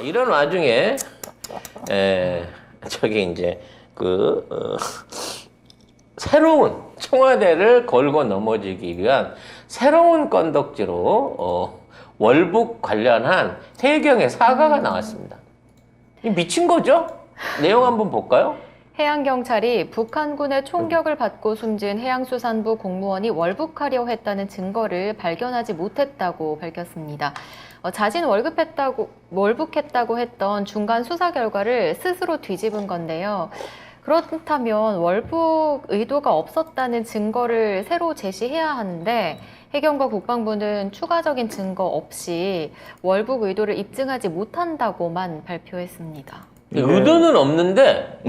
이런 와중에 저기 이제 새로운 청와대를 걸고 넘어지기 위한 새로운 건덕지로 월북 관련한 해경의 사과가 나왔습니다. 이 미친 거죠? 내용 한번 볼까요? 해양경찰이 북한군의 총격을 받고 숨진 해양수산부 공무원이 월북하려 했다는 증거를 발견하지 못했다고 밝혔습니다. 자진 월북했다고 했던 중간 수사 결과를 스스로 뒤집은 건데요. 그렇다면 월북 의도가 없었다는 증거를 새로 제시해야 하는데 해경과 국방부는 추가적인 증거 없이 월북 의도를 입증하지 못한다고만 발표했습니다. 의도는 없는데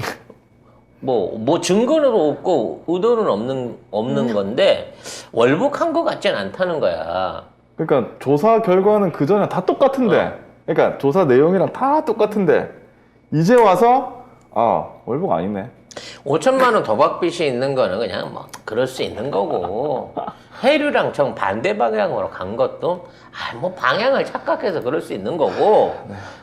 뭐 증거는 없고 의도는 없는 건데 월북한 것 같진 않다는 거야. 그러니까 조사 결과는 그 전에 다 똑같은데, 그러니까 조사 내용이랑 다 똑같은데 이제 와서 월북 아니네. 5천만 원 도박빚이 있는 거는 그냥 뭐 그럴 수 있는 거고 해류랑 정 반대 방향으로 간 것도 뭐 방향을 착각해서 그럴 수 있는 거고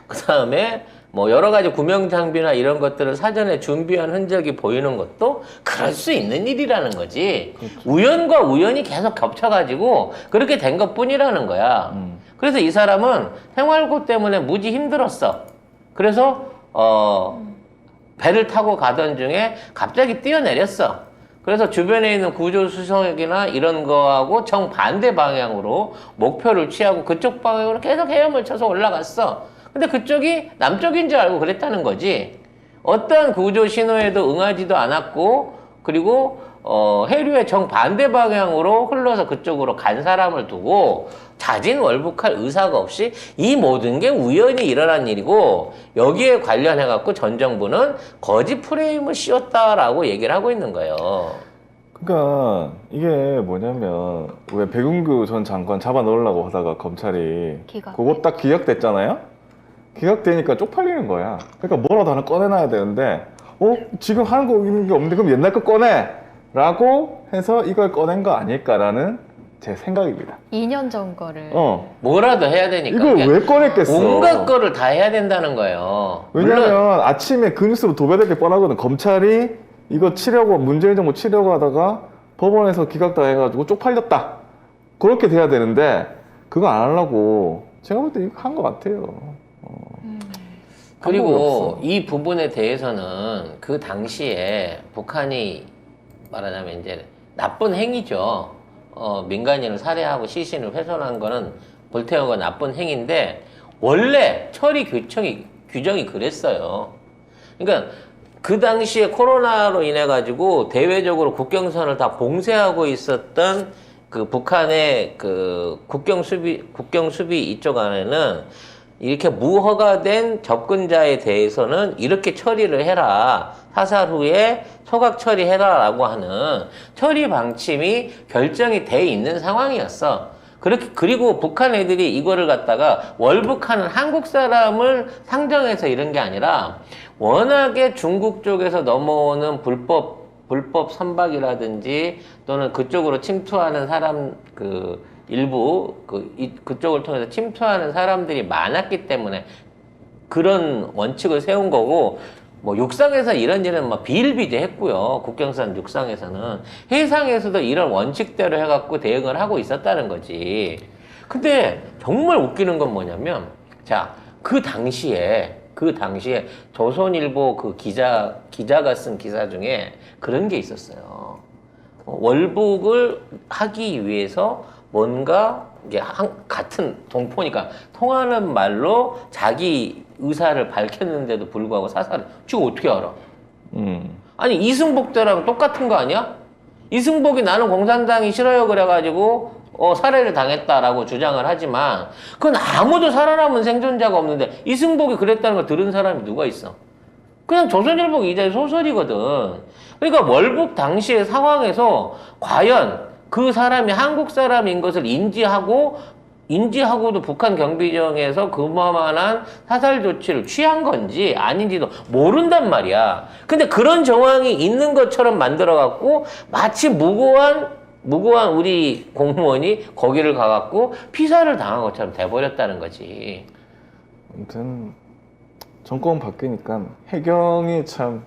그 다음에 뭐 여러 가지 구명 장비나 이런 것들을 사전에 준비한 흔적이 보이는 것도 그럴 수 있는 일이라는 거지. 그렇죠. 우연과 우연이 계속 겹쳐가지고 그렇게 된 것뿐이라는 거야. 그래서 이 사람은 생활고 때문에 무지 힘들었어. 그래서 배를 타고 가던 중에 갑자기 뛰어내렸어. 그래서 주변에 있는 구조수석이나 이런 거하고 정반대 방향으로 목표를 취하고 그쪽 방향으로 계속 헤엄을 쳐서 올라갔어. 근데 그쪽이 남쪽인 줄 알고 그랬다는 거지. 어떠한 구조 신호에도 응하지도 않았고, 그리고 해류의 정반대 방향으로 흘러서 그쪽으로 간 사람을 두고 자진 월북할 의사가 없이 이 모든 게 우연히 일어난 일이고 여기에 관련해 갖고 전 정부는 거짓 프레임을 씌웠다라고 얘기를 하고 있는 거예요. 그러니까 이게 뭐냐면 왜 백운규 전 장관 잡아 넣으려고 하다가 검찰이 그거 딱 기각됐잖아요. 기각되니까 쪽팔리는 거야. 그러니까 뭐라도 하나 꺼내놔야 되는데 지금 하는 거 있는 게 없는데 그럼 옛날 거 꺼내! 라고 해서 이걸 꺼낸 거 아닐까라는 제 생각입니다. 2년 전 거를. 뭐라도 해야 되니까. 이걸 왜 꺼냈겠어? 온갖 거를 다 해야 된다는 거예요. 왜냐면 물론 아침에 그 뉴스로 도배될 게 뻔하거든. 검찰이 이거 치려고, 문재인 정부 치려고 하다가 법원에서 기각당해가지고 쪽팔렸다. 그렇게 돼야 되는데 그거 안 하려고 제가 볼 때 이거 한 것 같아요. 그리고 이 부분에 대해서는 그 당시에 북한이 말하자면 이제 나쁜 행위죠. 민간인을 살해하고 시신을 훼손한 거는 불태운 나쁜 행위인데 원래 처리 규정이 그랬어요. 그러니까 그 당시에 코로나로 인해 가지고 대외적으로 국경선을 다 봉쇄하고 있었던 그 북한의 그 국경 수비 이쪽 안에는 이렇게 무허가된 접근자에 대해서는 이렇게 처리를 해라. 사살 후에 소각 처리해라 라고 하는 처리 방침이 결정이 돼 있는 상황이었어. 그리고 북한 애들이 이거를 갖다가 월북하는 한국 사람을 상정해서 이런 게 아니라 워낙에 중국 쪽에서 넘어오는 불법 선박이라든지 또는 그쪽으로 침투하는 사람 일부 그쪽을 통해서 침투하는 사람들이 많았기 때문에 그런 원칙을 세운 거고 뭐 육상에서 이런 일은 막 비일비재했고요. 국경선 육상에서는 해상에서도 이런 원칙대로 해갖고 대응을 하고 있었다는 거지. 근데 정말 웃기는 건 뭐냐면 그 당시에 조선일보 그 기자가 쓴 기사 중에 그런 게 있었어요. 월북을 하기 위해서 뭔가 이게 같은 동포니까 통하는 말로 자기 의사를 밝혔는데도 불구하고 사살을 지금 어떻게 알아? 아니 이승복 때랑 똑같은 거 아니야? 이승복이 나는 공산당이 싫어요 그래가지고 살해를 당했다라고 주장을 하지만 그건 아무도 살아남은 생존자가 없는데 이승복이 그랬다는 걸 들은 사람이 누가 있어? 그냥 조선일보 기자의 소설이거든. 그러니까 월북 당시의 상황에서 과연 그 사람이 한국 사람인 것을 인지하고도 북한 경비정에서 그만한 사살 조치를 취한 건지 아닌지도 모른단 말이야. 근데 그런 정황이 있는 것처럼 만들어갖고 마치 무고한 우리 공무원이 거기를 가갖고 피살을 당한 것처럼 돼버렸다는 거지. 아무튼 정권 바뀌니까 해경이 참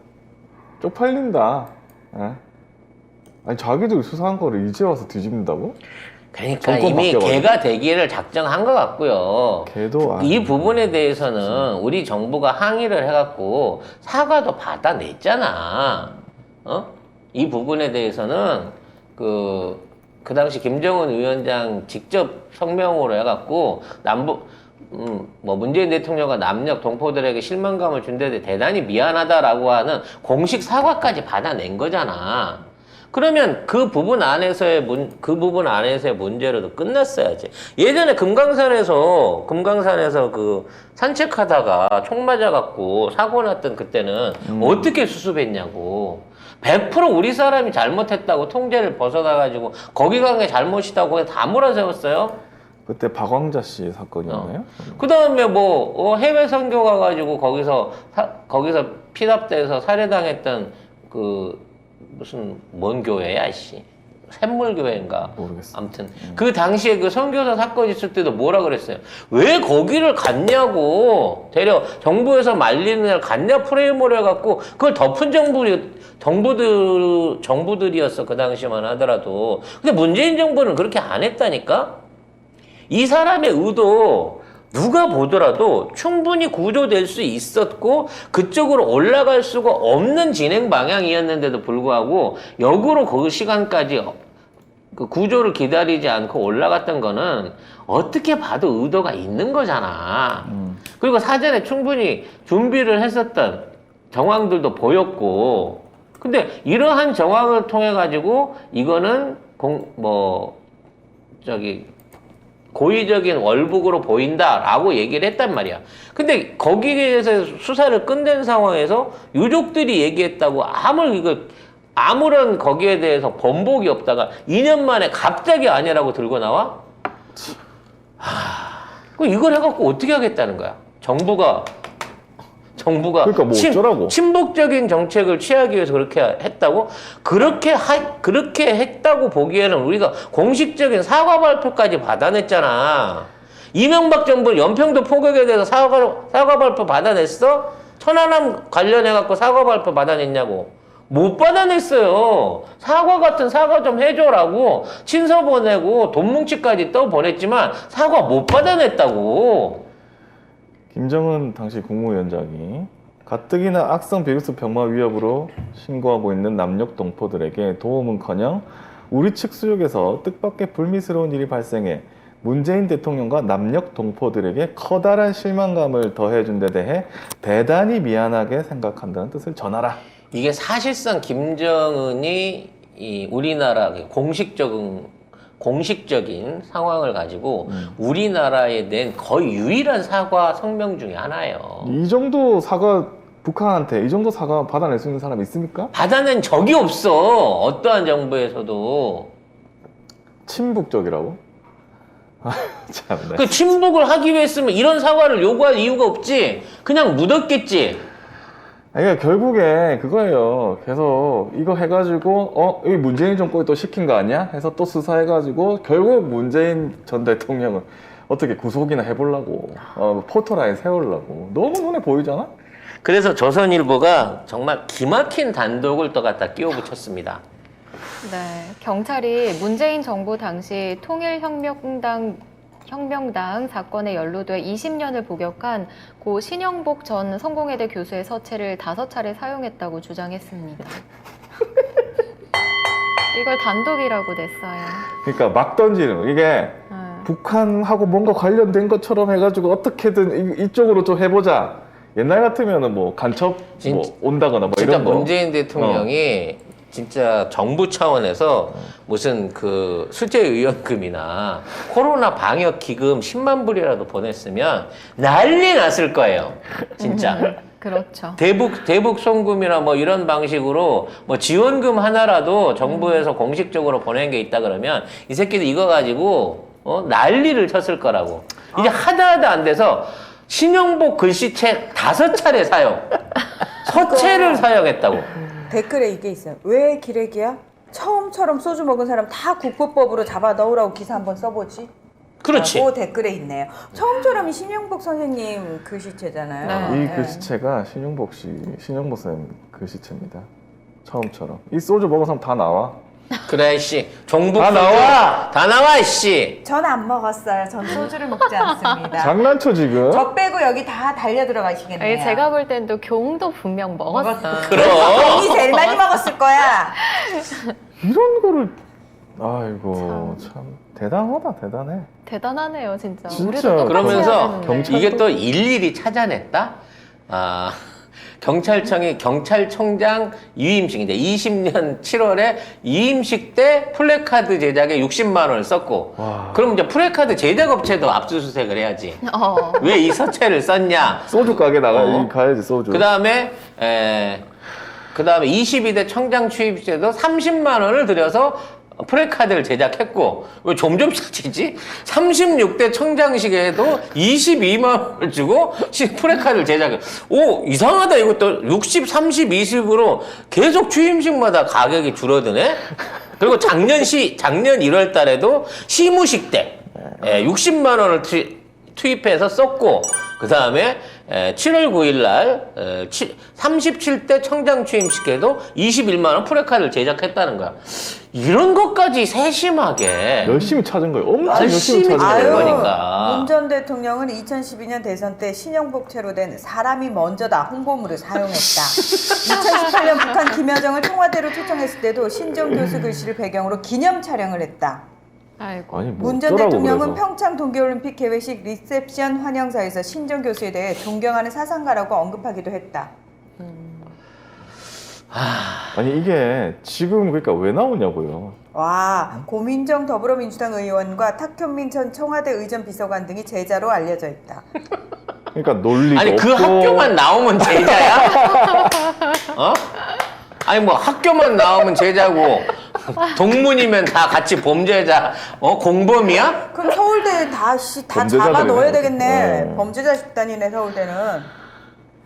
쪽팔린다. 예? 아니 자기들 수사한 거를 이제 와서 뒤집는다고? 그러니까 정권 이미 바뀌어가지고. 개가 되기를 작정한 것 같고요. 걔도 이 부분에 대해서는 우리 정부가 항의를 해갖고 사과도 받아냈잖아. 이 부분에 대해서는 그 당시 김정은 위원장 직접 성명으로 해갖고 문재인 대통령과 남녘 동포들에게 실망감을 준 데 대단히 미안하다라고 하는 공식 사과까지 받아낸 거잖아. 그러면 그 부분 안에서의 문제로도 끝났어야지. 예전에 금강산에서 그 산책하다가 총 맞아갖고 사고 났던 그때는 어떻게 수습했냐고. 100% 우리 사람이 잘못했다고 통제를 벗어나가지고 거기 간 게 잘못이다고 그냥 다 몰아세웠어요. 그때 박광자 씨 사건이었나요? 그 다음에 해외 선교 가가지고 거기서 피납돼서 살해당했던 무슨 뭔 교회야, 씨. 샘물교회인가? 모르겠어. 아무튼 그 당시에 그 선교사 사건 있을 때도 뭐라 그랬어요? 왜 거기를 갔냐고. 대려 정부에서 말리는 날 갔냐 프레임으로 해갖고 그걸 덮은 정부들이었어. 그 당시만 하더라도. 근데 문재인 정부는 그렇게 안 했다니까? 이 사람의 의도 누가 보더라도 충분히 구조될 수 있었고 그쪽으로 올라갈 수가 없는 진행 방향이었는데도 불구하고 역으로 그 시간까지 그 구조를 기다리지 않고 올라갔던 거는 어떻게 봐도 의도가 있는 거잖아. 그리고 사전에 충분히 준비를 했었던 정황들도 보였고 근데 이러한 정황을 통해 가지고 이거는 고의적인 월북으로 보인다라고 얘기를 했단 말이야. 근데 거기에서 수사를 끝낸 상황에서 유족들이 얘기했다고 아무런 거기에 대해서 번복이 없다가 2년 만에 갑자기 아니라고 들고 나와? 이걸 해갖고 어떻게 하겠다는 거야? 정부가 그러니까 뭐 어쩌라고? 친북적인 정책을 취하기 위해서 그렇게 했다고? 그렇게 했다고 보기에는 우리가 공식적인 사과 발표까지 받아냈잖아. 이명박 정부는 연평도 포격에 대해서 사과 발표 받아냈어? 천안함 관련해갖고 사과 발표 받아냈냐고. 못 받아냈어요. 사과 같은 사과 좀 해줘라고 친서 보내고 돈 뭉치까지 보냈지만 사과 못 받아냈다고. 김정은 당시 국무위원장이 가뜩이나 악성 비루스 병마 위협으로 신고하고 있는 남녘 동포들에게 도움은커녕 우리 측 수역에서 뜻밖의 불미스러운 일이 발생해 문재인 대통령과 남녘 동포들에게 커다란 실망감을 더해준 데 대해 대단히 미안하게 생각한다는 뜻을 전하라. 이게 사실상 김정은이 이 우리나라 공식적인 상황을 가지고 우리나라에 낸 거의 유일한 사과 성명 중에 하나예요. 이 정도 사과 북한한테 이 정도 사과 받아낼 수 있는 사람이 있습니까? 받아낸 적이 없어. 어떠한 정부에서도. 친북적이라고? 참네. 그 친북을 하기 위해 했으면 이런 사과를 요구할 이유가 없지. 그냥 묻었겠지. 그러니까 결국에 그거예요. 계속 이거 해가지고 이 문재인 정권이 또 시킨 거 아니야? 해서 또 수사해가지고 결국 문재인 전 대통령을 어떻게 구속이나 해보려고 포토라인 세우려고 너무 눈에 보이잖아? 그래서 조선일보가 정말 기막힌 단독을 또 갖다 끼워붙였습니다. 네, 경찰이 문재인 정부 당시 통일혁명당 사건에 연루돼 20년을 복역한 고 신영복 전 성공회대 교수의 서체를 5차례 사용했다고 주장했습니다. 이걸 단독이라고 냈어요. 그러니까 막 던지는 이게 북한하고 뭔가 관련된 것처럼 해가지고 어떻게든 이쪽으로 좀 해보자. 옛날 같으면은 뭐 간첩 온다거나 뭐 진짜 이런 거. 문재인 대통령이 진짜 정부 차원에서 무슨 그 수재의원금이나 코로나 방역 기금 10만 불이라도 보냈으면 난리 났을 거예요. 진짜. 그렇죠. 대북 송금이나 뭐 이런 방식으로 뭐 지원금 하나라도 정부에서 공식적으로 보낸 게 있다 그러면 이 새끼들 이거 가지고 난리를 쳤을 거라고. 이제 하다 안 돼서 신영복 글씨책 5차례 사용. 서체를 사용했다고. 댓글에 이게 있어요. 왜 기레기야? 처음처럼 소주 먹은 사람 다 국보법으로 잡아 넣으라고 기사 한번 써보지. 그렇지. 댓글에 있네요. 처음처럼 신용복 선생님 글씨체잖아요. 네. 이 글씨체가 신용복 쌤 글씨체입니다. 처음처럼. 이 소주 먹은 사람 다 나와. 그래 씨. 종북 다 소주. 나와! 다 나와 씨. 전 안 먹었어요. 전 소주를 먹지 않습니다. 장난쳐 지금? 저 빼고 여기 다 달려 들어가시겠네요. 아니, 제가 볼 땐 또 교웅도 분명 먹었어요. 그럼. 돈이 제일 많이 먹었을 거야. 이런 거를 아이고 참 대단하다 대단해. 대단하네요, 진짜. 진짜. 우리도 똑같이 그러면서 해야 되는데. 경찰- 이게 또 일일이 찾아냈다. 아, 경찰청이 경찰청장 유임식 이제 20년 7월에 유임식 때 플래카드 제작에 60만 원을 썼고, 와. 그럼 이제 플래카드 제작 업체도 압수수색을 해야지. 왜 이 서체를 썼냐? 소주 가게 어. 가야지 소주. 그다음에 22대 청장 취임식에도 30만 원을 들여서 프레카드를 제작했고, 왜 점점 싸지지? 36대 청장식에도 22만 원을 주고 프레카드를 제작해. 오, 이상하다. 이것도 60, 30, 20으로 계속 취임식마다 가격이 줄어드네? 그리고 작년 1월 달에도 시무식 때 60만 원을 투입해서 썼고, 그 다음에 7월 9일 날 37대 청장 취임식에도 21만 원 프레카드를 제작했다는 거야. 이런 것까지 세심하게 열심히 찾은 거예요. 엄청 열심히 열심히 찾은 찾은 거예요. 거니까. 문 전 대통령은 2012년 대선 때 신용복채로 된 사람이 먼저다 홍보물을 사용했다. 2018년 북한 김여정을 청와대로 초청했을 때도 신정 교수 글씨를 배경으로 기념 촬영을 했다. 아이고. 아니 뭐 문 전 어쩌라고 대통령은 그래서. 평창 동계올림픽 개회식 리셉션 환영사에서 신정 교수에 대해 존경하는 사상가라고 언급하기도 했다. 아니 이게 지금 그러니까 왜 나오냐고요. 와, 고민정 더불어민주당 의원과 탁현민 전 청와대 의전 비서관 등이 제자로 알려져 있다. 그러니까 논리도 아니 그 없고. 학교만 나오면 제자야? 어? 아니 뭐 학교만 나오면 제자고 동문이면 다 같이 범죄자, 공범이야? 그럼 서울대 다 범죄자들이네. 잡아 넣어야 되겠네. 네. 범죄자 집단이네 서울대는.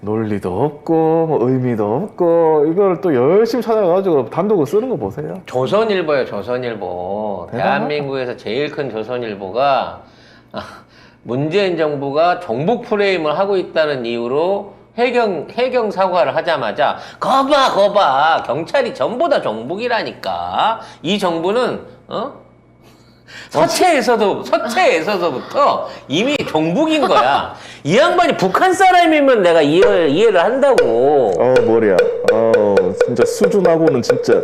논리도 없고 뭐 의미도 없고 이걸 또 열심히 찾아가지고 단독으로 쓰는 거 보세요. 조선일보예요, 조선일보. 대단하다. 대한민국에서 제일 큰 조선일보가 문재인 정부가 정북 프레임을 하고 있다는 이유로 해경 사과를 하자마자 거봐 경찰이 전부 다 정북이라니까. 이 정부는 서체에서부터 이미 정북인 거야. 이 양반이 북한 사람이면 내가 이해를 한다고. 머리야. 진짜 수준하고는 진짜.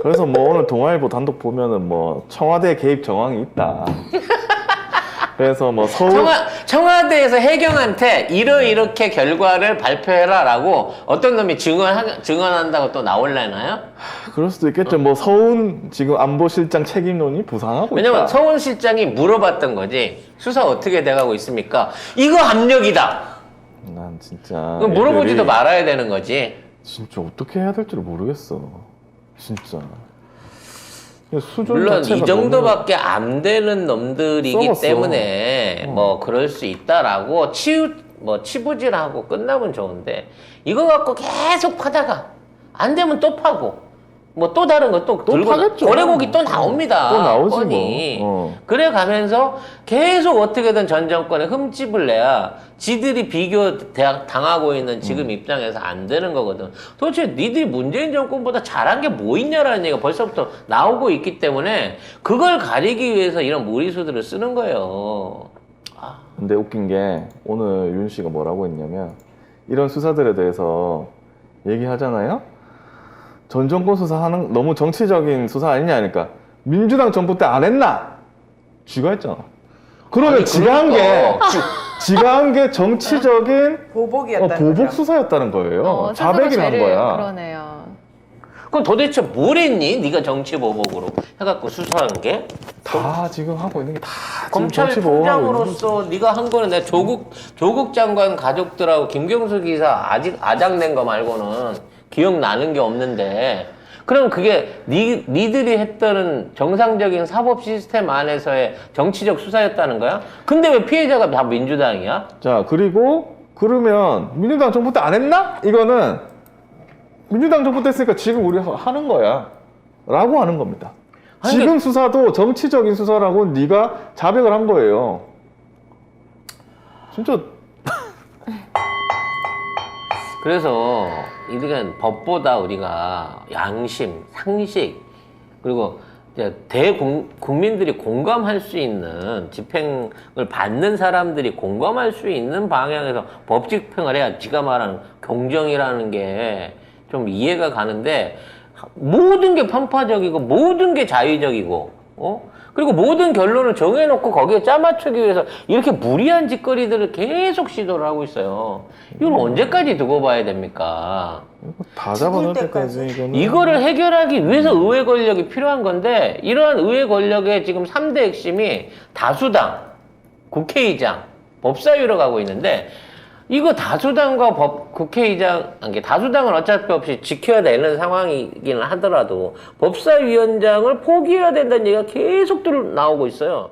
그래서 뭐 오늘 동아일보 단독 보면은 뭐 청와대 개입 정황이 있다. 그래서 뭐 서울 청와대에서 해경한테 이렇게 결과를 발표해라라고 어떤 놈이 증언한다고 또 나올래나요? 그럴 수도 있겠죠. 뭐 서훈 지금 안보실장 책임론이 부상하고 왜냐면 있다. 서훈 실장이 물어봤던 거지. 수사 어떻게 돼가고 있습니까? 이거 압력이다. 난 진짜 그럼 물어보지도 애들이 말아야 되는 거지. 진짜 어떻게 해야 될지를 모르겠어. 진짜. 수준 물론 자체가 이 정도밖에 안 되는 놈들이기 썩었어. 때문에 뭐 그럴 수 있다라고 치부질하고 끝나면 좋은데 이거 갖고 계속 파다가 안 되면 또 파고 뭐 또 다른 거 또 들고 파겠죠. 고래고기 또 나옵니다. 또 나오지 뻔히. 뭐. 그래 가면서 계속 어떻게든 전 정권에 흠집을 내야 지들이 당하고 있는 지금 입장에서 안 되는 거거든. 도대체 니들이 문재인 정권보다 잘한 게 뭐 있냐라는 얘기가 벌써부터 나오고 있기 때문에 그걸 가리기 위해서 이런 무리수들을 쓰는 거예요. 근데 웃긴 게 오늘 윤 씨가 뭐라고 했냐면 이런 수사들에 대해서 얘기하잖아요. 전 정권 수사하는 너무 정치적인 수사 아니냐 하니까 민주당 정부 때 안 했나? 쥐가 했잖아. 그러면 아니, 지가 한 게 그러니까. 지가 한 게 정치적인 보복이었다는 보복 거죠. 수사였다는 거예요. 스스로 자백을 한 죄를- 거야. 그러네요. 그럼 도대체 뭘 했니? 네가 정치 보복으로 해갖고 수사한 게? 다 지금 하고 있는 게 다 지금 정치 보복하고 있는 거지. 검찰총장으로서 네가 한 거는 내 조국 장관 가족들하고 김경수 기사 아직 아작낸 거 말고는 기억나는 게 없는데 그럼 그게 니들이 했던 정상적인 사법 시스템 안에서의 정치적 수사였다는 거야? 근데 왜 피해자가 다 민주당이야? 자, 그리고 그러면 민주당 정부 때 안 했나? 이거는 민주당 정부 때 했으니까 지금 우리 하는 거야. 라고 하는 겁니다. 아니, 지금 수사도 정치적인 수사라고 네가 자백을 한 거예요. 진짜 그래서 이건 법보다 우리가 양심, 상식 그리고 이제 국민들이 공감할 수 있는 집행을 받는 사람들이 공감할 수 있는 방향에서 법 집행을 해야 지가 말하는 공정이라는 게 좀 이해가 가는데 모든 게 편파적이고 모든 게 자의적이고 그리고 모든 결론을 정해놓고 거기에 짜맞추기 위해서 이렇게 무리한 짓거리들을 계속 시도를 하고 있어요. 이걸 언제까지 두고 봐야 됩니까? 다 잡아놓을 때까지 이거는 이거를 해결하기 위해서 의회 권력이 필요한 건데 이러한 의회 권력의 지금 3대 핵심이 다수당, 국회의장, 법사위로 가고 있는데 이거 다수당과 국회의장, 아니, 다수당은 어차피 없이 지켜야 되는 상황이기는 하더라도 법사위원장을 포기해야 된다는 얘기가 계속 나오고 있어요.